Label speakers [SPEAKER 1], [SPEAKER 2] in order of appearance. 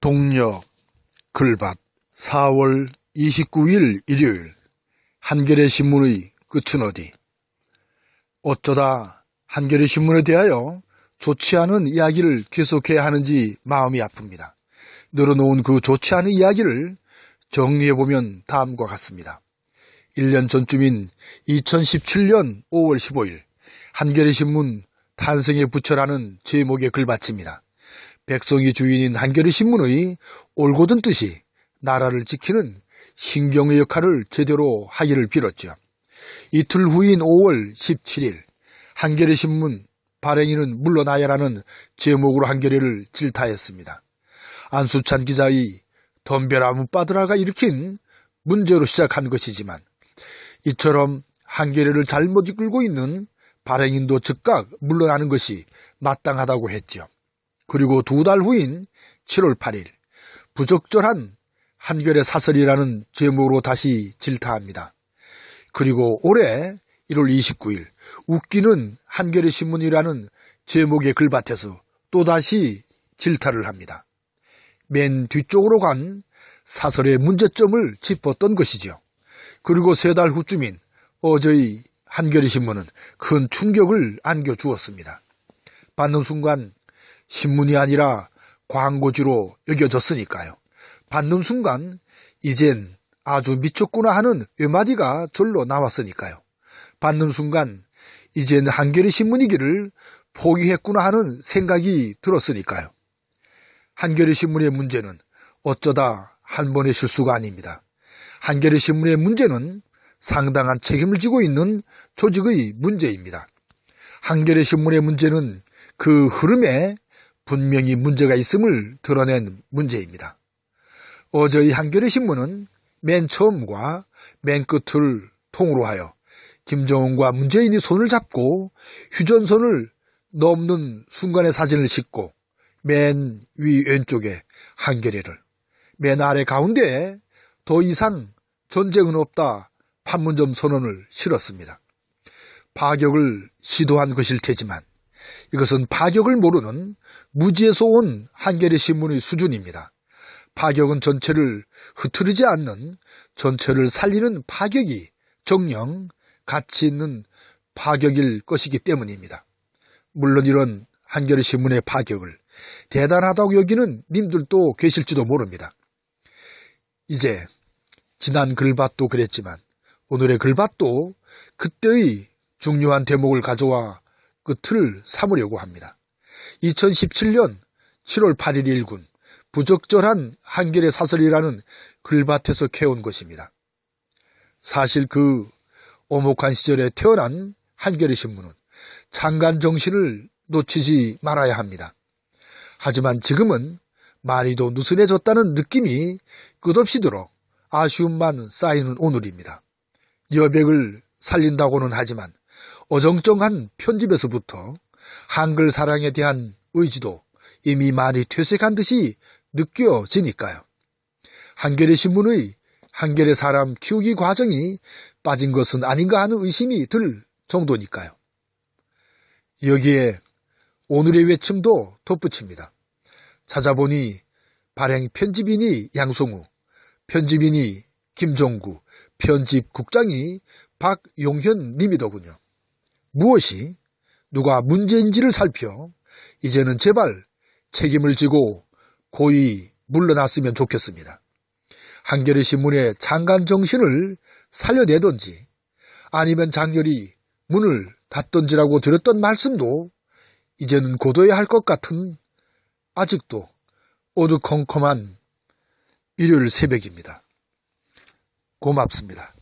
[SPEAKER 1] 동력 글밭 4월 29일 일요일 한겨레 신문의 끝은 어디. 어쩌다 한겨레 신문에 대하여 좋지 않은 이야기를 계속해야 하는지 마음이 아픕니다. 늘어놓은 그 좋지 않은 이야기를 정리해보면 다음과 같습니다. 1년 전쯤인 2017년 5월 15일 한겨레 신문 탄생의 부처라는 제목의 글밭입니다. 백성이 주인인 한겨레 신문의 올곧은 뜻이 나라를 지키는 신경의 역할을 제대로 하기를 빌었죠. 이틀 후인 5월 17일 한겨레 신문 발행인은 물러나야라는 제목으로 한겨레를 질타했습니다. 안수찬 기자의 덤벼라 문바드라가 일으킨 문제로 시작한 것이지만 이처럼 한겨레를 잘못 이끌고 있는 발행인도 즉각 물러나는 것이 마땅하다고 했죠. 그리고 두 달 후인 7월 8일 부적절한 한겨레 사설이라는 제목으로 다시 질타합니다. 그리고 올해 1월 29일 웃기는 한겨레 신문이라는 제목의 글밭에서 또다시 질타를 합니다. 맨 뒤쪽으로 간 사설의 문제점을 짚었던 것이죠. 그리고 3달 후쯤인 어제의 한겨레 신문은 큰 충격을 안겨주었습니다. 받는 순간 신문이 아니라 광고지로 여겨졌으니까요. 받는 순간 이젠 아주 미쳤구나 하는 외마디가 절로 나왔으니까요. 받는 순간 이젠 한겨레 신문이기를 포기했구나 하는 생각이 들었으니까요. 한겨레 신문의 문제는 어쩌다 한 번의 실수가 아닙니다. 한겨레 신문의 문제는 상당한 책임을 지고 있는 조직의 문제입니다. 한겨레 신문의 문제는 그 흐름에 분명히 문제가 있음을 드러낸 문제입니다. 어제의 한겨레 신문은 맨 처음과 맨 끝을 통으로 하여 김정은과 문재인이 손을 잡고 휴전선을 넘는 순간의 사진을 싣고 맨 위 왼쪽에 한겨레를, 맨 아래 가운데에 더 이상 전쟁은 없다 판문점 선언을 실었습니다. 파격을 시도한 것일 테지만 이것은 파격을 모르는 무지에서 온 한겨레 신문의 수준입니다. 파격은 전체를 흐트리지 않는, 전체를 살리는 파격이 정녕 가치 있는 파격일 것이기 때문입니다. 물론 이런 한겨레 신문의 파격을 대단하다고 여기는 님들도 계실지도 모릅니다. 이제 지난 글밭도 그랬지만 오늘의 글밭도 그때의 중요한 대목을 가져와 끝을 삼으려고 합니다. 2017년 7월 8일 일군 부적절한 한겨레 사설이라는 글밭에서 캐온 것입니다. 사실 그 오목한 시절에 태어난 한겨레 신문은 장관 정신을 놓치지 말아야 합니다. 하지만 지금은 많이 더 느슨해졌다는 느낌이 끝없이 들어 아쉬움만 쌓이는 오늘입니다. 여백을 살린다고는 하지만 어정쩡한 편집에서부터 한글 사랑에 대한 의지도 이미 많이 퇴색한 듯이 느껴지니까요. 한겨레 신문의 한겨레 사람 키우기 과정이 빠진 것은 아닌가 하는 의심이 들 정도니까요. 여기에 오늘의 외침도 덧붙입니다. 찾아보니 발행 편집인이 양송우, 편집인이 김종구, 편집국장이 박용현 님이더군요. 무엇이 누가 문제인지를 살펴 이제는 제발 책임을 지고 고이 물러났으면 좋겠습니다. 한겨레 신문의 장관 정신을 살려내던지 아니면 장렬히 문을 닫던지라고 드렸던 말씀도 이제는 고도해야 할 것 같은 아직도 어두컴컴한 일요일 새벽입니다. 고맙습니다.